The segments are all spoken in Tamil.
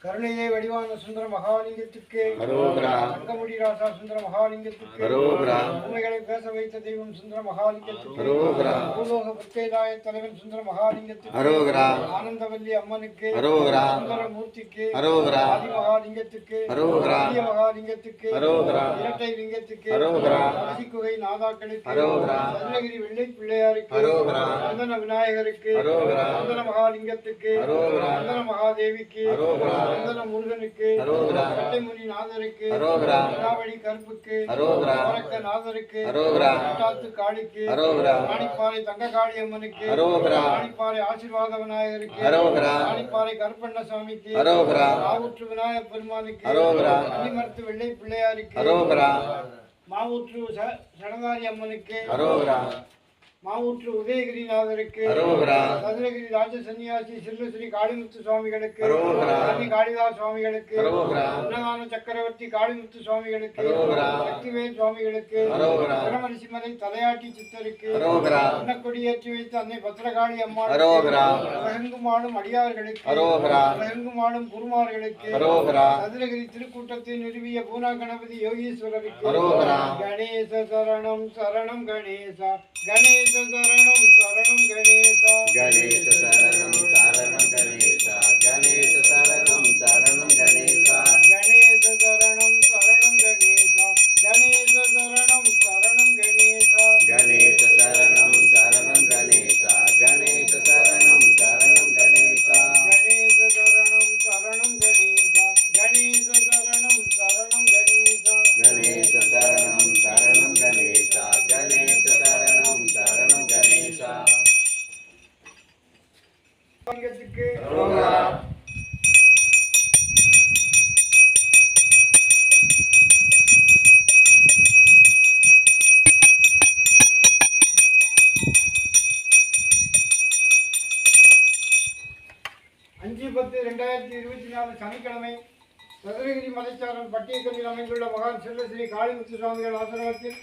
கருணையே வடிவான சுந்தர மகாலிங்கத்துக்கு தங்கமுடி ராசா சுந்தர மகாலிங்கத்துக்கு உண்மைகளை பேச வைத்த தெய்வம் சுந்தர மகாலிங்கத்துக்கு பூலோக பிரத்யேதாய தலைவன் சுந்தர மகாலிங்கத்துக்கு ஆனந்தவல்லி அம்மனுக்கு சுந்தர மூர்த்திக்கு ஆதி மகாலிங்கத்துக்கு மகாலிங்கத்துக்கு இரட்டை லிங்கத்துக்கு குகை நாதாக்களுக்கு சதுரகிரி வெள்ளை பிள்ளையாருக்கு சந்தன விநாயகருக்கு சந்தன மகாலிங்கத்துக்கு சந்தன மகாதேவிக்கு சந்தன முருகனுக்கு சட்டைமுனி நாதருக்கு விடாவடி கருப்புக்கு அரக்க நாதருக்கு காட்டு காளிக்கு ராணிப்பாறை தங்ககாளி அம்மனுக்கு ராணிப்பாறை ஆசீர்வாத விநாயகருக்கு ராணிப்பாறை கருப்பண்ண சாமிக்கு மாவூற்று விநாயகர் பெருமானுக்கு அன்னிமரத்து வெள்ளை பிள்ளையாருக்கு மாவூற்று சடங்காரி அம்மனுக்கு மாவூற்று உதயகிரிநாதருக்கு சதுரகிரி ராஜ சன்னியாசி சில்லஸ்ரீ காளிமுத்து சுவாமிகளுக்கு காளிதாஸ் சுவாமிகளுக்கு அன்னதான சக்கரவர்த்தி காளிமுத்து சுவாமிகளுக்கு சக்திவேல் சுவாமிகளுக்கு பிரமரிசிமலை தலையாட்டி சித்தருக்கு அன்னக்கொடியேற்றி வைத்த அன்னை பத்திரகாளி அம்மாள் உலகெங்குமாடும் அடியார்களுக்கு உலகெங்குமாடும் குருமார்களுக்கு சதுரகிரி திருக்கூட்டத்தை நிறுவிய பூனா கணபதி யோகீஸ்வரருக்கு கணேச சரணம் சரணம் கணேசா கணேச சரணம் சரணம் கணேசா கணேச சரணம் சரணம் கணேசா கணேச சரணம் சரணம் கணேசா கணேச சரணம் சரணம் கணேசா கணேச சரணம் சரணம் கணேசா கணேச சரணம் சரணம் கணேசா கணேச சரணம் சரணம் கணேசா கணேச சரணம் சரணம் கணேசா கணேச சரணம் சரணம் கணேசா கணேச சரணம் சரணம் கணேசா கணேச சரணம் சரணம் கணேசா பங்கத்துக்கு அஞ்சு 10/2024 சனிக்கிழமை சதுரகிரி மலைச்சாரல் பட்டியக்கல்லில் அமைந்துள்ள மகான் செல்லஸ்ரீ காளிமுத்து சுவாமிகள் ஆசிரமத்தில்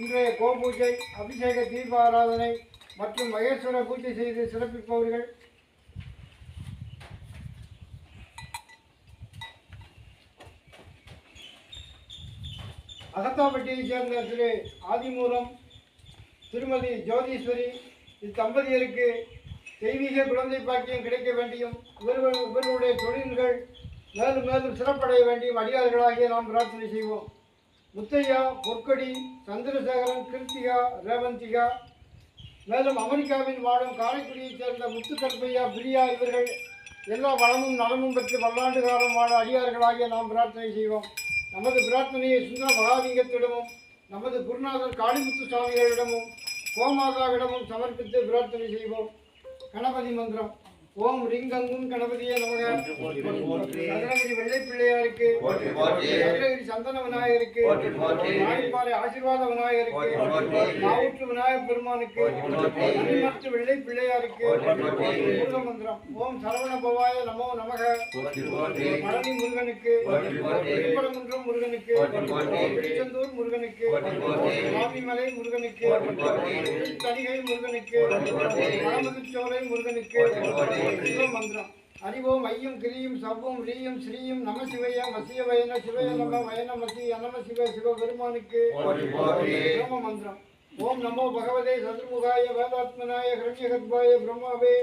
இன்றைய கோபூஜை அபிஷேக தீப ஆராதனை மற்றும் மகேஸ்வர பூஜை செய்து சிறப்பிப்பவர்கள் அகத்தாப்பட்டியைச் சேர்ந்த திரு ஆதிமூலம் திருமதி ஜோதீஸ்வரி இத்தம்பதியருக்கு தெய்வீக குழந்தை பாக்கியம் கிடைக்க வேண்டியும் இவர்களுடைய தொழில்கள் மேலும் மேலும் சிறப்படைய வேண்டியும் அடியார்களாகிய நாம் பிரார்த்தனை செய்வோம். முத்தையா, பொற்கொடி, சந்திரசேகரன், கிருத்திகா, ரேவந்திகா, மேலும் அமெரிக்காவில் வாழும் காரைக்குடியைச் சேர்ந்த முத்துக்கற்பையா, பிரியா இவர்கள் எல்லா வளமும் நலமும் பெற்று பல்லாண்டு காலம் வாழ அடியார்களாகிய நாம் பிரார்த்தனை செய்வோம். நமது பிரார்த்தனையை சுந்தர மகாலிங்கத்திடமும் நமது குருநாதர் காளிமுத்து சுவாமிகளிடமும் கோமாதாவிடமும் சமர்ப்பித்து பிரார்த்தனை செய்வோம். கணபதி மந்திரம். ஓம் ரிங்கங்கும் கணபதியே நமக. சதுரகிரி வெள்ளை பிள்ளையாருக்கு, சதுரகிரி சந்தன விநாயகருக்கு, ராணிப்பாறை ஆசீர்வாத விநாயகருக்கு, மாவூற்று விநாயகர் பெருமானுக்கு, அன்னிமரத்து வெள்ளை பிள்ளையாருக்கு முருக மந்திரம். ஓம் சரவண பவாய நமோ நமக. பழனி முருகனுக்கு, திருப்பரங்குன்றம் முருகனுக்கு, திருச்செந்தூர் முருகனுக்கு, சுவாமிமலை முருகனுக்கு, தணிகை முருகனுக்கு, பழமுதிர்ச்சோலை முருகனுக்கு மந்திரம். அறிவோம் ஐயும் கிரியும் சவ்வும் ரீயும் ஸ்ரீயும் நம சிவய மசிய வயன சிவய நம வயன மசி அனம சிவ சிவபெருமானுக்கு மந்திரம். ஓம் நமோ பகவதே சதுர்முகாய வேதாத்மனாய ஹிரண்யகர்பாய பிரம்மாவே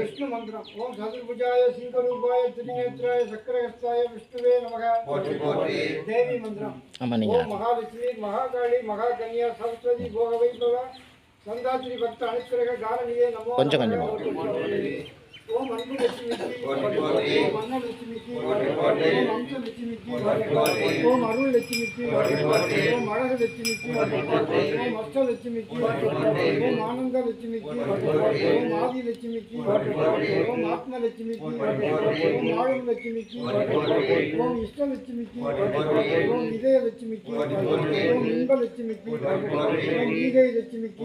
விஷ்ணு மந்திரம். ஓம் சதுர்புஜாய சிங்கரூபாய திருநேத்ராய சக்கரஹஸ்தாய விஷ்ணுவே நமக. தேவி மந்திரம். ஓம் மகாலட்சுமி மகாகாளி மகாகன்யா சரஸ்வதி போகவைபவ சந்தாத்ரி பக்த அனுக்கிரக காரணியே நமோ. ஓம் அன்பு லட்சுமிக்கு, ஓம் அன்னலட்சுமிக்கு, ஓம் அம்சலட்சுமிக்கு, ஓம் அருள் லட்சுமிக்கு, ஓம் அழகு லட்சுமிக்கு, ஓம் அஷ்டலட்சுமிக்கு, ஓம் ஆனந்த லட்சுமிக்கு, ஓம் ஆதி லட்சுமிக்கு, ஓம் ஆத்ம லட்சுமிக்கு, ஓம் ஆளும் லட்சுமிக்கு, ஓம் இஷ்டலட்சுமிக்கு, ஓம் இதய லட்சுமிக்கு, ஓம் இன்ப லட்சுமிக்கு, ஓம் ஈகை லட்சுமிக்கு,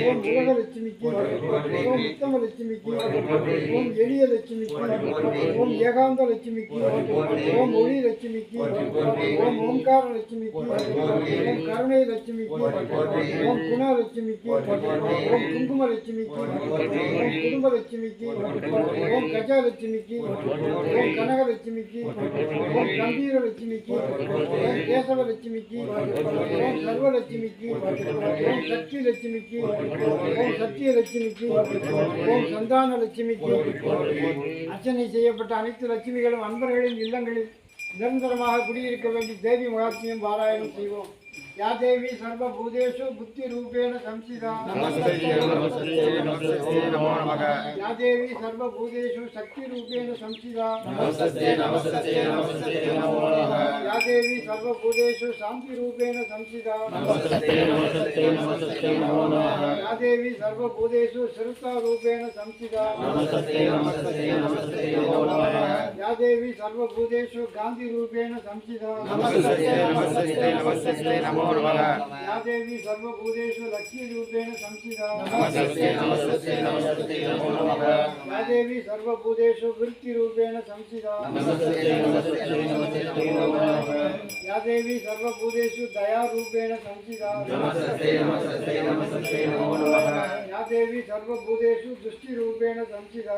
ஓம் உலக லட்சுமிக்கு, ஓம் உத்தம லட்சுமிக்கு, ஓம் எளிய லட்சுமிக்கு, ஓம் ஏகாந்த லட்சுமிக்கு, ஓம் ஒளி லட்சுமிக்கு, ஓம் ஓம்கார லட்சுமிக்கு, ஓம் கருணை லட்சுமிக்கு, ஓம் குண லட்சுமிக்கு, ஓம் குங்கும லட்சுமிக்கு, ஓம் குடும்ப லட்சுமிக்கு, ஓம் கஜ லட்சுமிக்கு, ஓம் கனக லட்சுமிக்கு, ஓம் கம்பீர லட்சுமிக்கு, ஓம் கேசவ லட்சுமிக்கு, ஓம் சர்வ லட்சுமிக்கு, ஓம் சக்தி லட்சுமிக்கு, ஓம் சத்திய லட்சுமிக்கு, ஓம் சந்தான லட்சுமிக்கு அர்ச்சனை செய்யப்பட்ட அனைத்து லட்சுமிகளும் அன்பர்களின் இல்லங்களில் நிரந்தரமாக குடியிருக்க வேண்டி தேவி மகாத்மியம் பாராயணம் செய்வோம். या देवी सर्वभूतेषु बुद्धिरूपेण संस्थिता या देवी सर्वभूतेषु शक्तिरूपेण संस्थिता या देवी सर्वभूतेषु शान्तिरूपेण संस्थिता या देवी सर्वभूतेषु स्थिरतारूपेण संस्थिता या देवी सर्वभूतेषु गान्धिरूपेण संस्थिता या देवी सर्वभूतेषु लक्ष्मी रूपेण संस्थिता या देवी सर्वभूतेषु वृत्ति रूपेण संस्थिता या देवी सर्वभूतेषु दया रूपेण संस्थिता या देवी सर्वभूतेषु दृष्टि रूपेण संस्थिता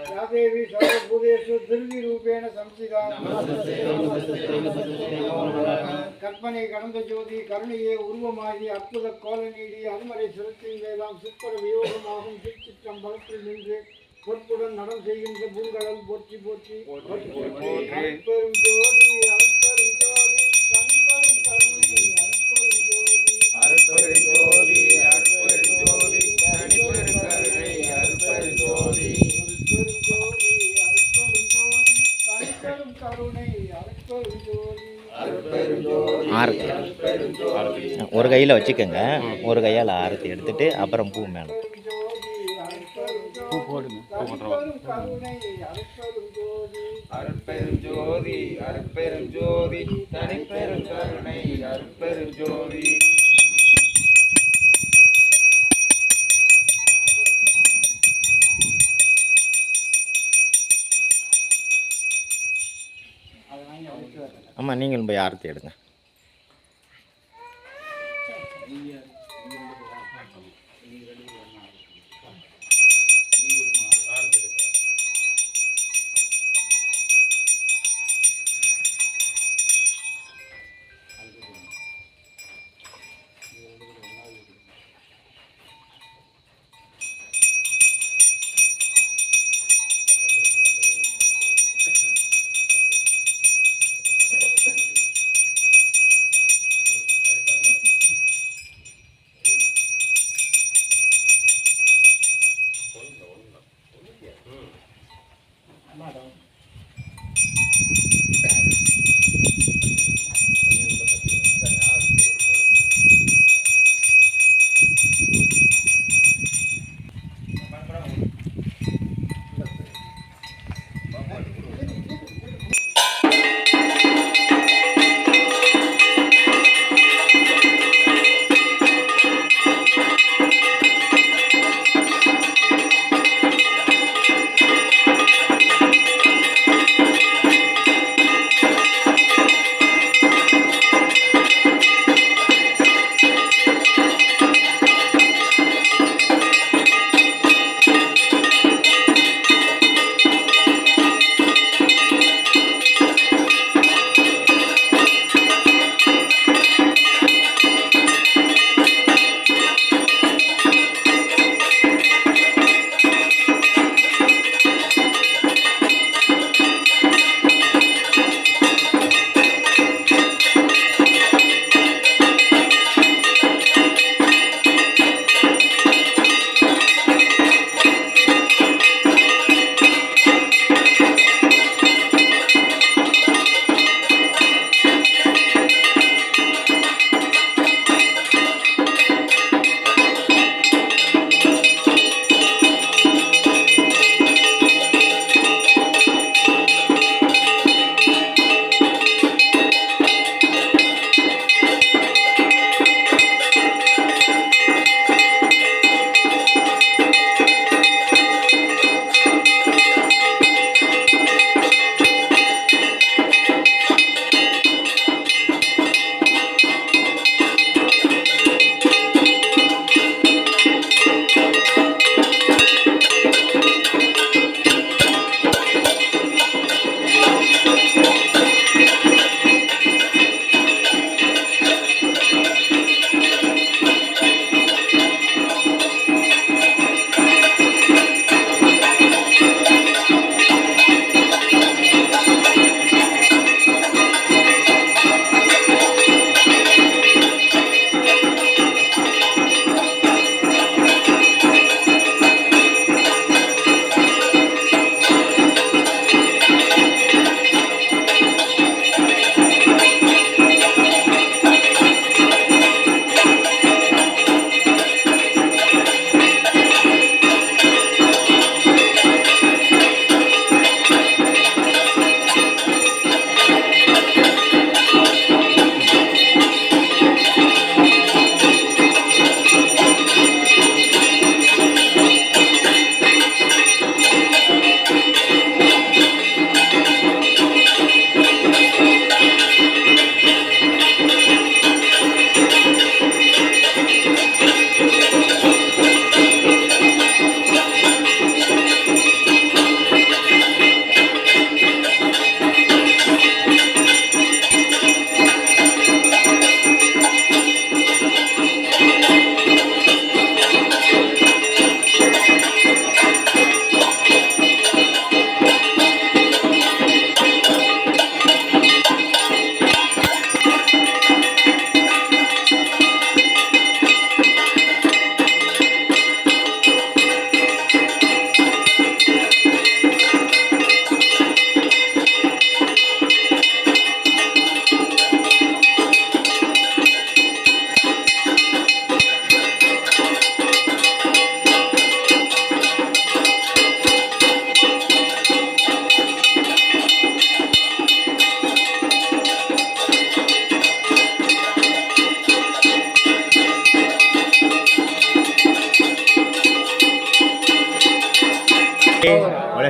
या देवी सर्वभूतेषु धृति रूपेण संस्थिता கற்பனை கடந்த ஜோதி கருணையே உருவமாகி அற்புத கோலநீடி அருமறை சிறுத்தின் வேதாம் சிற்பர வியோகமாகும் திருச்சிற்றம்பலத்தில் நின்று பொற்புடன் நடம் செய்கின்ற பூங்கடல் போற்றி போற்றி அற்பெரும் ஜோதி அற்பெரும் ஜோதி தனிப்பெரும் கருணை அற்பெரும் ஜோதி அற்பெரும் ஜோதி அற்பெரும் ஜோதி தனிப்பெரும் கருணை அற்பெரும் ஜோதி அற்பெரும் ஜோதி அற்பெரும் ஜோதி தனிப்பெரும் கருணை அற்பெரும் ஜோதி. ஆரத்தி ஒரு கையில் வச்சுக்கோங்க, ஒரு கையால் ஆரத்தி எடுத்துட்டு அப்புறம் பூ மேலே பூ போடுங்க. அருட்பெரும் ஜோதி அருட்பெரும் ஜோதி தனிப்பெரும் கருணை அருட்பெரும் ஜோதி. ஆமாம், நீங்களும் போய் ஆரத்தி எடுங்க.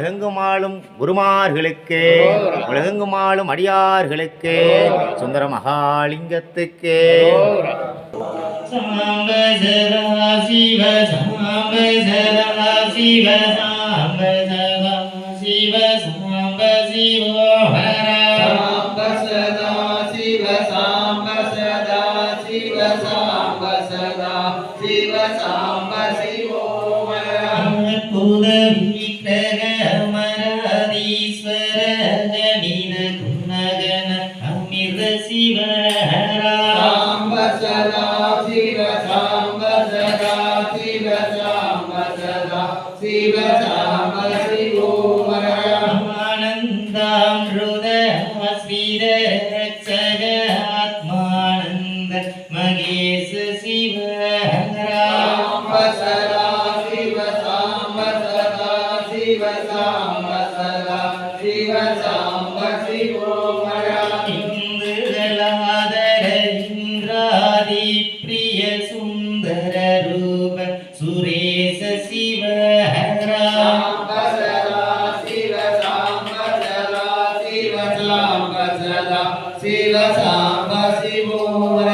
உலகெங்கும் ஆளும் குருமார்களுக்கு, உலகெங்கும் ஆளும் அடியார்களுக்கு, சுந்தர மகாலிங்கத்துக்கு. சாம்ப சதா சிவ சாம்ப சதா சிவ சாம்ப சதா சிவ சாம்ப சிவோஹர சாம்ப சதா சிவ சாம்ப சதா சிவ சாம்ப சதா சிவ சாம்ப சிவோஹர அற்புத விக்கிரக அமராதீஸ்வர கணித குணகண அமிர்த சிவஹர சாம்ப சதா சிவ சாம்ப சதா சிவ சாம்ப சதா சிவ சாம்ப சிவோஹர ஆனந்தாம்ருத ஆஸ்ரீர ரக்ஷக ஆத்மானந்த மகேஷ சிவஹர சாம்ப சதா சிவ சாம்ப சதா சிவ சாம்ப சதா சிவ சாம்ப சிவோஹர இந்துகளாதர இந்திராதி பிரிய சுந்தர ரூப சுரேஷ சிவஹர சாம்ப சதா சிவ சாம்ப சதா சிவ சாம்ப சதா சிவ சாம்ப சிவோஹர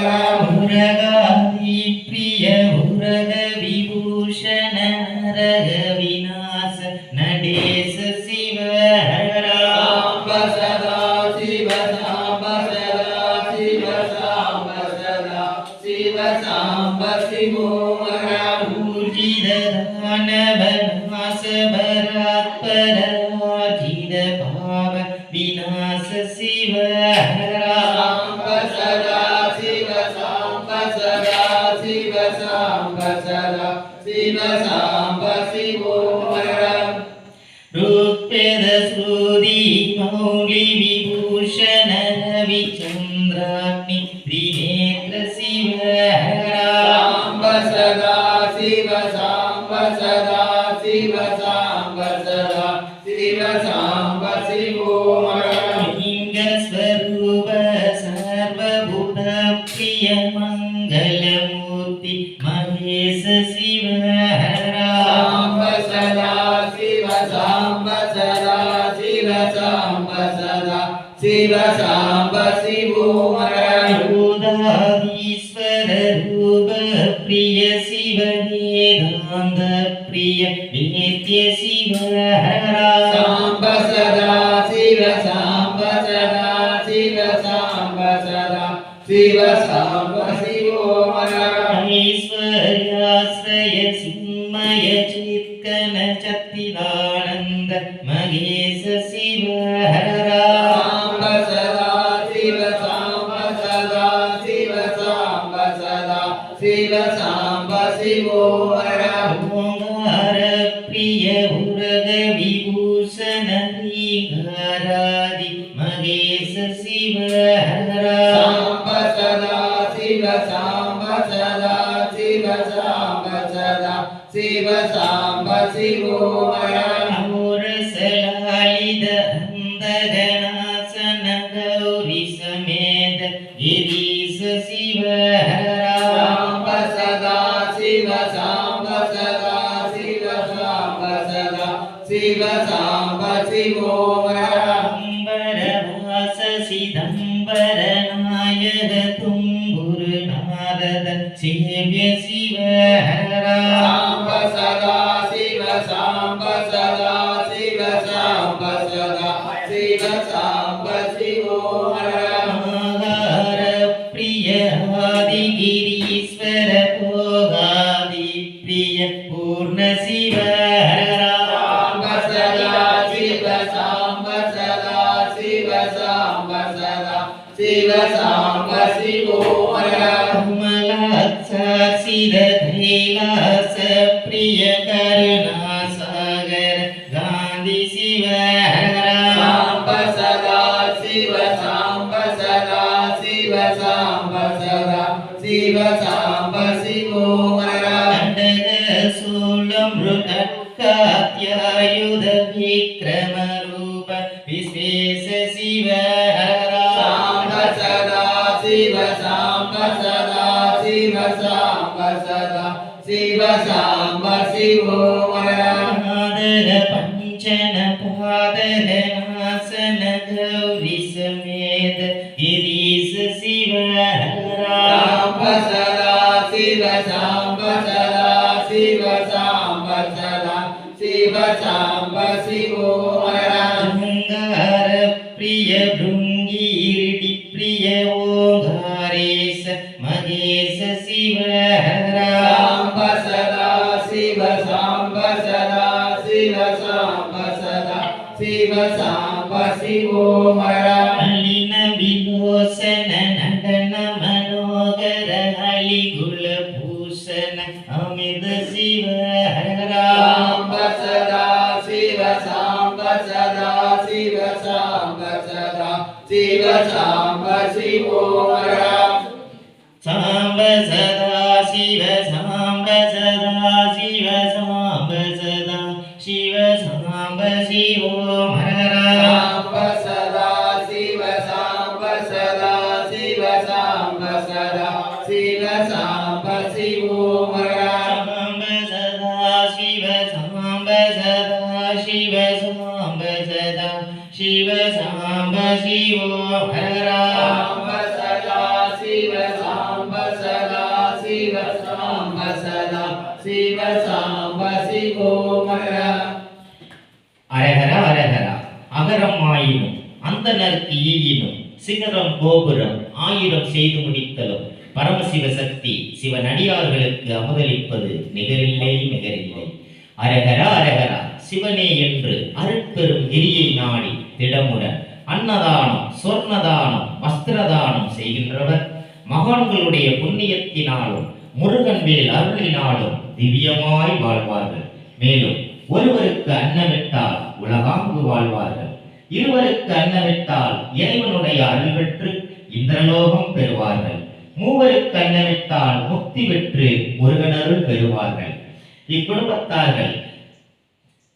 உரகாதி பிரிய உரக விபூஷண நரக விநாச நடேச சிவஹர சாம்ப சதா சிவ சாம்ப சதா சிவ சாம்ப சதா சிவ சாம்ப சிவோஹர ஊர்ஜித தானவ நாச பராத்பராஜித பாவ விநாச சிவஹர சாம்ப சதா சிவ சாம்ப சதா சிவ சாம்ப சதா சிவ சாம்ப சிவோஹர ருக்வேத ஸ்ருதி மௌலி விபூஷண ரவிச்சந்திராக்னி திரிநேத்ர சிவஹர சாம்ப சதா சிவ சாம்ப சதா சிவ சாம்ப சதா சிவ சாம்ப சிவோஹர லிங்க ஸ்வரூப சர்வபூத பிரிய மங்களமூர்த்தி மகேஷ சிவஹர சாம்ப சதா சிவ சாம்ப சதா சிவ சாம்ப சதா சிவ சாம்ப சிவோஹர யோதாதீஸ்வர ரூப பிரிய சிவ வேதாந்த பிரிய வேத்ய சிவஹர சாம்ப சதா சிவ சாம்ப சதா சிவ சாம்ப சதா சிவ சாம்ப சிவோஹர ஐஸ்வர்யாஸ்ரய சின்மய சித்கன சத்திதானந்த மகேஷ சிவஹர சாம்ப சதா சிவ சாம்ப சதா சிவ சாம்ப சதா சிவ சாம்ப சிவோஹர ஓங்கார பிரிய உரக விபூஷண ரீகாராதி மகேஷ சிவஹர சாம்ப சதா சிவ சாம்ப சதா சிவ சாம்ப சதா சிவ சாம்ப சிவோஹர அமுரசலாலித அந்தகநாசன கௌரி சமேத கிரீஷ சிவஹர சாம்ப சதா சிவ சாம்ப சதா சிவ சாம்ப சதா சிவ சாம்ப சிவோஹர அம்பரவாச சிதம்பர நாயக தும்புரு நாரத சேவ்ய சிவஹர சாம்ப சதா சிவ சாம்ப சதா சிவ சாம்ப சதா சிவ சாம்ப சிவோஹர ஆகார பிரிய ஆதிகிரீஸ்வர போகாதி பிரிய பூர்ண சிவஹர சாம்ப சதா சிவ சாம்ப சதா சிவ சாம்ப சதா சிவ சாம்ப சிவோஹர கமலாத்சாசித கைலாச பிரிய கருணாசாகர காந்தி சிவஹர சாம்ப சதா சிவ சாம்ப சதா சிவ சாம்ப சதா சிவ சாம்ப சிவோஹர கண்டக சூலம் ருடக்காத்யாயுத விக்ரம ரூப விஸ்வேஷ சிவஹர சாம்ப சதா சிவ சாம்ப சதா சிவ சாம்ப சதா சிவ சாம்ப சிவோஹர பஞ்ச कंचन पादन नासन गौरी समेत गिरीश शिव साम्ब सदा शिव साम्ब सदा शिव साम्ब सदा शिव साम्ब शिवो हरा अंगार प्रिय भृंगीरिडि प्रिय ओंकारेश महेश शिव साम्ब सदा शिव साम्ब सदा शिव साम्ब सदा शिव साम्ब शिवो हरा अलिन विलोसन नंदन मनोगर हलि गुल भूषण अमित शिव साम्ब सदा शिव साम्ब सदा शिव साम्ब सदा शिव साम्ब शिवो हरा सांब सदा शिव सांब सदा शिव सांब सदा शिव सांब शिवो हरा साम्ब सदा शिव साम्ब सदा शिव साम्ब सदा शिव साम्ब शिवो हरा सांब सदा शिव सांब सदा शिव सांब सदा शिव सांब शिवो हरा साम्ब सदा शिव साम्ब सदा शिव साम्ब सदा शिव साम्ब शिवो हरा அரஹரா அரஹரா அகரம் ஆயினும் அந்தனர்க்கு ஈயினும் சிகரம் கோபுரம் ஆயிரம் செய்து முடித்தலும் பரமசிவ சக்தி சிவனடியார்களுக்கு அமுதளிப்பது நிகரில்லை நிகரில்லை. அரஹரா அரஹரா சிவனே என்று அருட்பெரும் கிரியை நாடி திடமுடன் அன்னதானம் சொர்ணதானம் வஸ்திரதானம் செய்கின்றவர் மகான்களுடைய புண்ணியத்தினாலும் முருகன் வேல் அருளினாலும் திவ்யமாய் வாழ்வார்கள். மேலும் ஒருவருக்கு அன்னமிட்டால் உலகாங்கு வாழ்வார்கள். இருவருக்கு அன்னமிட்டால் இறைவனுடைய அருள் பெற்று இந்திரலோகம் பெறுவார்கள். மூவருக்கு அன்னமிட்டால் முக்தி பெற்று முருகனருள் பெறுவார்கள். இக்குடும்பத்தார்கள்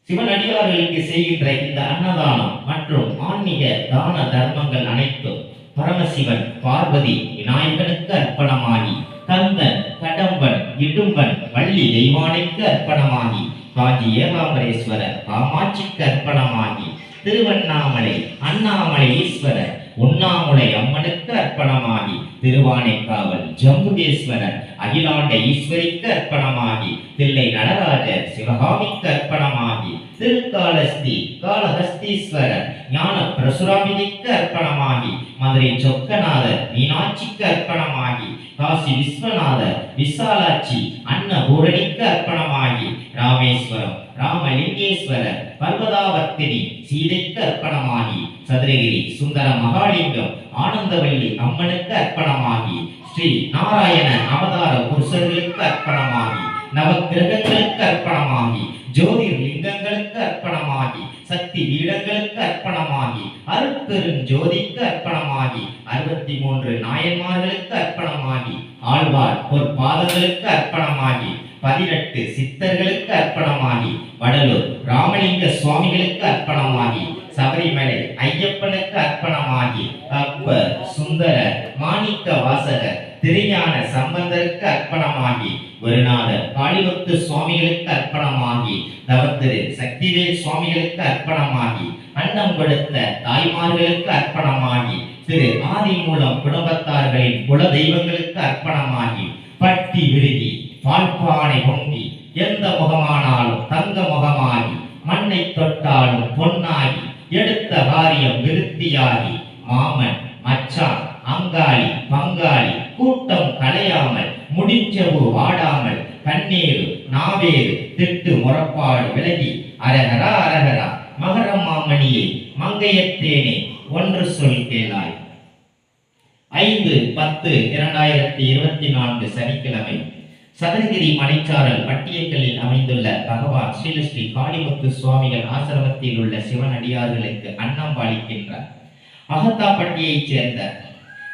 சிவனடியார்களுக்கு செய்கின்ற இந்த அன்னதானம் மற்றும் ஆன்மீக தான தர்மங்கள் அனைத்தும் பரமசிவன் பார்வதி விநாயகனுக்கு அர்ப்பணமாகி கந்தன் கடம்பன் இடும்பன் வள்ளி தெய்வானைக்கு அர்ப்பணமாகி காஞ்சி ஏகாம்பரேஸ்வரர் காமாட்சிக்கு அர்ப்பணமாகி திருவண்ணாமலை அண்ணாமலை ஈஸ்வரர் உண்ணாமுலை அம்மனுக்கு அர்ப்பணமாகி திருவானைக்காவல் ஜம்புகேஸ்வரர் அகிலாண்ட ஈஸ்வரிக்கு அர்ப்பணமாகி தில்லை நடராஜர் சிவகாமிக்கு அர்ப்பணமாகி திருக்காலஸ்தி காளஹஸ்தீஸ்வரர் ஞான பிரசுராமிதிக்கு அர்ப்பணமாகி மதுரை சொக்கநாதர் மீனாட்சிக்கு அர்ப்பணமாகி காசி விஸ்வநாதர் விசாலாட்சி அன்னபூரணிக்கு அர்ப்பணமாகி ராமேஸ்வரம் ராமலிங்கேஸ்வரர் பர்வதாவர்த்தினி சீதைக்கு அர்ப்பணமாகி சதுரகிரி சுந்தர மகாலிங்கம் ஆனந்தவல்லி அம்மனுக்கு அர்ப்பணமாகி ஸ்ரீ நாராயண அவதார புருஷர்களுக்கு அர்ப்பணமாகி நவக்கிரகங்களுக்கு அர்ப்பணமாகி ஜோதிர்லிங்கங்களுக்கு அர்ப்பணமாகி சக்தி பீடங்களுக்கு அர்ப்பணமாகி அருட்பெரும் ஜோதிக்கு அர்ப்பணமாகி 63 நாயன்மார்களுக்கு அர்ப்பணமாகி ஆழ்வார் பொற்பாதங்களுக்கு அர்ப்பணமாகி 18 சித்தர்களுக்கு அர்ப்பணமாகி வடலூர் ராமலிங்க சுவாமிகளுக்கு அர்ப்பணமாகி சபரிமலை ஐயப்பனுக்கு அர்ப்பணமாகி அப்பர் சுந்தரர் மாணிக்க வாசகர் திருஞான சம்பந்தருக்கு அர்ப்பணமாகி குருநாதர் காளிமுத்து சுவாமிகளுக்கு அர்ப்பணமாகி தவத்திரு சக்திவேல் சுவாமிகளுக்கு அர்ப்பணமாகி அன்னம் கொடுத்த தாய்மார்களுக்கு அர்ப்பணமாகி திரு ஆதிமூலம் குடும்பத்தார்களின் குல தெய்வங்களுக்கு அர்ப்பணமாகி பட்டி விருதி பால்பானை பொங்கி எந்த முகமானாலும் தங்க முகமாகி மண்ணை தொட்டாலும் பொன்னாகி எடுத்த காரியம் விருத்தியாகி மாமன் மச்சான் அங்காளி பங்காளி கூட்டம் கலையாமல் முடிஞ்சவு வாடாமல் கண்ணீர் நாவேறு திட்டு முறப்பாடு விலகி அரகரா அரகரா மகரம் மாமணியே மங்கையத்தேனே ஒன்று சொல் கேளாய். 5/10/2024 சனிக்கிழமை சதுரகிரி மலைச்சாரல் பட்டியக்கல்லில் அமைந்துள்ள பகவான் ஸ்ரீ காளிமுத்து சுவாமிகள் ஆசிரமத்தில் உள்ள சிவனடியார்களுக்கு அன்னம் பாலிக்கின்றார். அகத்தாப்பட்டியைச் சேர்ந்த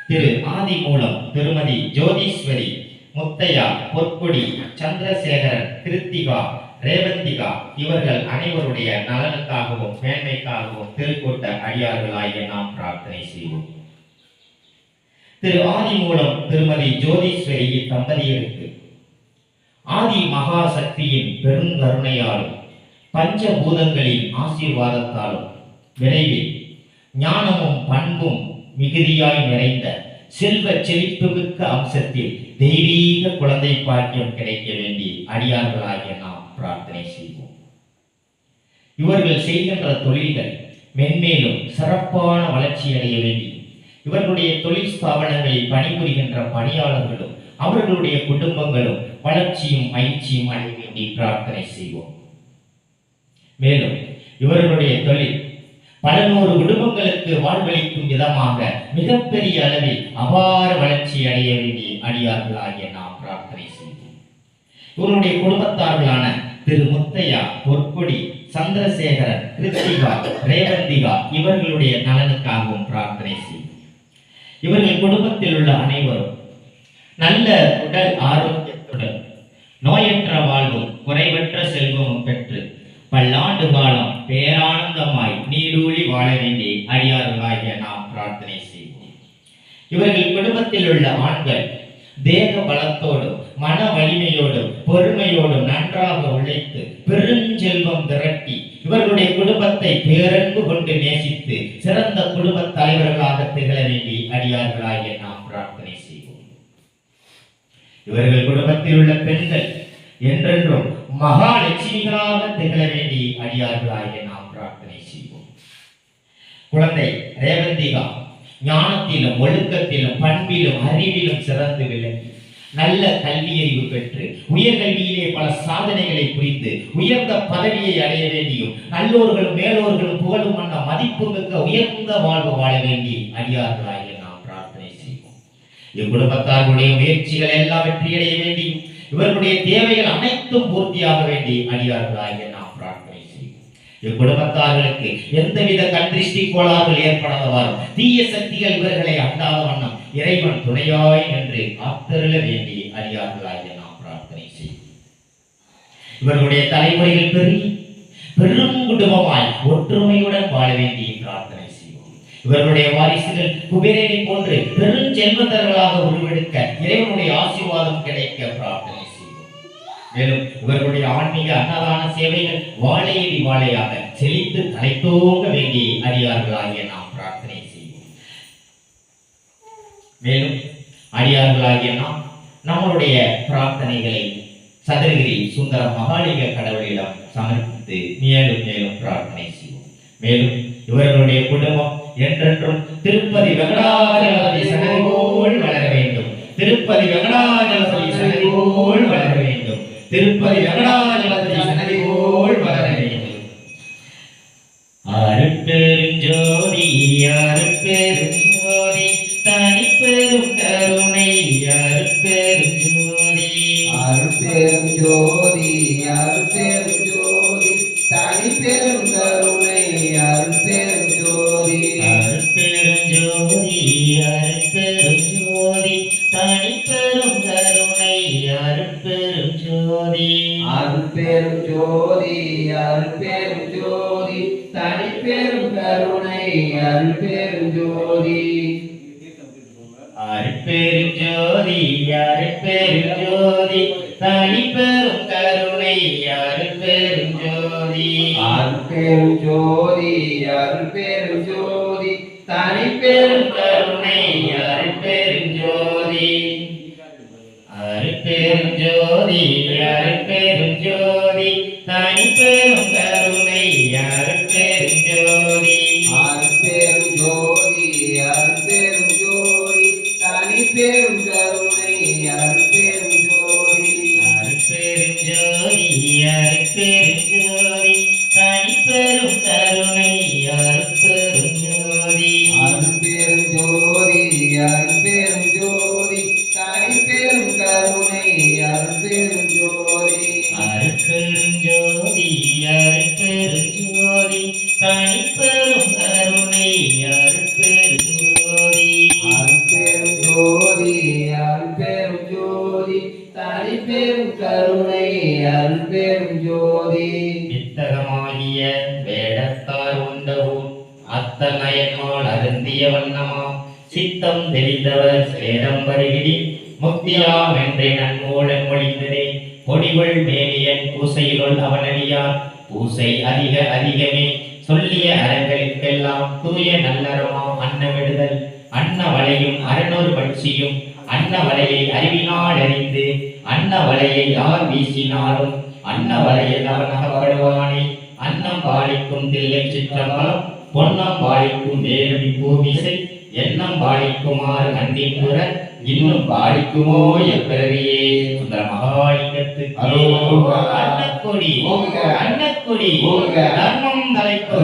திரு ஆதிமூலம் திருமதி ஜோதீஸ்வரி முத்தையா பொற்கொடி சந்திரசேகரன் கிருத்திகா ரேவந்திகா இவர்கள் அனைவருடைய நலனுக்காகவும் மேன்மைக்காகவும் திருக்கூட்ட அடியார்களாகிய நாம் பிரார்த்தனை செய்வோம். திரு ஆதிமூலம் திருமதி ஜோதீஸ்வரி தம்பதியருக்கு ஆதி மகாசக்தியின் பெருங்கருணையாலும் பஞ்சபூதங்களின் ஆசீர்வாதத்தாலும் விரைவில் ஞானமும் பண்பும் மிகுதியாய் நிறைந்த செல்வ செழிப்புமிக்க அம்சத்தில் தெய்வீக குழந்தை பாக்கியம் கிடைக்க வேண்டி அடியார்களாகிய நாம் பிரார்த்தனை செய்வோம். இவர்கள் செய்கின்ற தொழில்கள் மென்மேலும் சிறப்பான வளர்ச்சி அடைய வேண்டி இவர்களுடைய தொழில் ஸ்தாபனங்களில் பணிபுரிகின்ற பணியாளர்களும் அவர்களுடைய குடும்பங்களும் வளர்ச்சியும் மகிழ்ச்சியும் அடைய வேண்டி பிரார்த்தனை செய்வோம். மேலும் இவர்களுடைய தொழில் பல நூறு குடும்பங்களுக்கு வாழ்வளிக்கும் விதமாக மிகப்பெரிய அளவில் அபார வளர்ச்சி அடைய வேண்டிய அடியார்களாகிய நாம் பிரார்த்தனை செய்வோம். இவருடைய குடும்பத்தார்களான திரு முத்தையா, பொற்கொடி, சந்திரசேகரன், கிருத்திகா, ரேவந்திகா இவர்களுடைய நலனுக்காகவும் பிரார்த்தனை செய்வோம். இவர்கள் குடும்பத்தில் உள்ள அனைவரும் நல்ல உடல் ஆரோக்கியத்துடன் நோயற்ற வாழ்வும் குறைவற்ற செல்வமும் பெற்று பல்லாண்டு காலம் பேரானந்தமாய் நீடூழி வாழ வேண்டி அடியார்களாகிய நாம் பிரார்த்தனை செய்வோம். இவர்கள் குடும்பத்தில் உள்ள ஆண்கள் தேக பலத்தோடும் மன வலிமையோடும் பொறுமையோடும் நன்றாக உழைத்து பெருஞ்செல்வம் திரட்டி இவர்களுடைய குடும்பத்தை பேரன்பு கொண்டு நேசித்து சிறந்த குடும்ப தலைவர்களாக திகழ வேண்டி அடியார்களாகிய நாம் பிரார்த்தனை செய்வோம். இவர்கள் குடும்பத்தில் உள்ள பெண்கள் என்றென்றும் மகாலட்சுமிகளாக திகழ வேண்டி அடியார்களாகிய நாம் பிரார்த்தனை செய்வோம். குழந்தை ரேவந்திகா ஞானத்திலும் ஒழுக்கத்திலும் பண்பிலும் அறிவிலும் சிறந்து விளங்கி நல்ல கல்வியறிவு பெற்று உயர்கல்வியிலே பல சாதனைகளை புரிந்து உயர்ந்த பதவியை அடைய வேண்டியும் நல்லோர்களும் மேலோர்களும் புகழும் வண்ண மதிப்புமிக்க உயர்ந்த வாழ்வு வாழ வேண்டி அடியார்களாகிய நாம் பிரார்த்தனை செய்வோம். இக்குடும்பத்தார்களுடைய முயற்சிகள் எல்லாம் வெற்றியடைய வேண்டியும் இவர்களுடைய தேவைகள் அனைத்தும் பூர்த்தியாக வேண்டி அடியார்களாகிய நாம் பிரார்த்தனை செய்வோம். இக்குடும்பத்தார்களுக்கு எந்தவித கண்திருஷ்டி கோளாறுகள் ஏற்படாதவாறும் தீய சக்திகள் இவர்களை அண்டாத வண்ணம் இறைவன் துணையாய் என்று காத்தருள வேண்டி அடியார்களாகிய நாம் பிரார்த்தனை செய்வோம். இவர்களுடைய தலைமுறைகள் பெருகி பெரும் குடும்பமாய் ஒற்றுமையுடன் வாழ வேண்டி பிரார்த்தனை செய்வோம். இவர்களுடைய வாரிசுகள் குபேரனை போன்று பெருஞ்செல்வந்தர்களாக உருவெடுக்க இறைவனுடைய ஆசீர்வாதம் கிடைக்க பிரார்த்தனை செய்வோம். மேலும் இவர்களுடைய ஆன்மீக அன்னதான சேவைகள் வாழையடி வாழையாக செழித்து தலைத்தோங்க வேண்டி அடியார்களாகிய நாம் பிரார்த்தனை செய்வோம். மேலும் அடியார்களாகிய நாம் நம்மளுடைய பிரார்த்தனைகளை சதுரகிரி சுந்தர மகாலிங்க கடவுளிடம் சமர்ப்பித்து மேலும் மேலும் பிரார்த்தனை செய்வோம். மேலும் இவர்களுடைய குடும்பம் என்றென்றும் திருப்பதி வெங்கடாஜலபதி சன்னதி போல் வளர வேண்டும். திருப்பதி வெங்கடாஜலபதி சன்னதி போல் வளர வேண்டும். திருப்பதி வெங்கடாஜலபதி சன்னதி போல் வளர வேண்டும். அருட்பெருஞ்சோதி அருட்பெருஞ்சோதி தனிப்பெரும் கருணை அருட்பெருஞ்சோதி அருட்பெருஞ்சோதி அருட்பெருஞ்சோதி தனிப்பெரும் கருணை அருட்பெருஞ்சோதி அருட்பெருஞ்சோதி அருட்பெருஞ்சோதி தனிப்பெரும் கருணை அருட்பெருஞ்சோதி அருட்பெருஞ்சோதி அருட்பெருஞ்சோதி தனிப்பெரும் கருணை அருட்பெருஞ்சோதி அருட்பெருஞ்சோதி அருட்பெருஞ்சோதி தனிப்பெரும் கருணை அருட்பெருஞ்சோதி அருட்பெருஞ்சோதி அருட்பெருஞ்சோதி தனிப்பெரும் கருணை அருட்பெருஞ்சோதி அருட்பெருஞ்சோதி அருட்பெருஞ்சோதி தனிப்பெரும் கருணை அருட்பெருஞ்சோதி அருட்பெருஞ்சோதி அருட்பெருஞ்சோதி தனிப்பெரும் கருணை அருட்பெருஞ்சோதி அருட்பெருஞ்சோதி அருட்பெருஞ்சோதி தனிப்பெரும் கருணை அருட்பெருஞ்சோதி அருட்பெருஞ்சோதி அருட்பெருஞ்சோதி தனிப்பெரும் கருணை அருட்பெருஞ்சோதி அருட்பெருஞ்சோதி அருட்பெருஞ்சோதி தனிப்பெரும் கருணை அருட்பெருஞ்சோதி அருட்பெருஞ்சோதி அருட்பெருஞ்சோதி தனிப்பெரும் கருணை அருட்பெருஞ்சோதி வித்தகமாகிய வேடத்தார் உண்டவும் அத்தநயன்மால் அருந்திய வண்ணமாம் சித்தம் தெரிந்தவர் சேதம் வருகிறி முக்தியாம் என்றே நன்மூலன் மொழிந்ததே பொடிவள் மேலியன் பூசையிலுள் அவனடியார் பூசை அதிக அதிகமே சொல்லிய அறங்களுக்கெல்லாம் தூய நல்லறமாம் அன்னமிடுதல் அன்ன வளையும் அறநூறு பட்சியும் அன்ன வலையை அறிவினால் அறிந்து அன்ன வலையை யார் வீசினாலும் அன்ன வலையில் அவன் அகப்படுவானே அன்னம் பாலிக்கும் தில்லை சிற்றம்பலம் பொன்னம் பாலிக்கும் வேறுடி பூமிசை எண்ணம் பாலிக்குமாறு அன்பின்புற இன்னும் பாலிக்குமோ எப்பிறவியே சுந்தர மகாலிங்கத்துக்கு அன்னக்கொடி அன்னக்கொடி தர்மம் தலைப்பு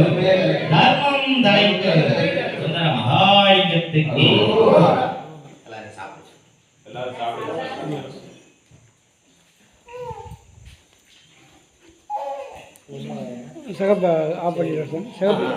தர்மம் தலைப்பு சுந்தர மகாலிங்கத்துக்கு எல்லாரும் சாப்பிடு சிகப்பு ஆஃப் பண்ணிடுறோம் சிகப்பு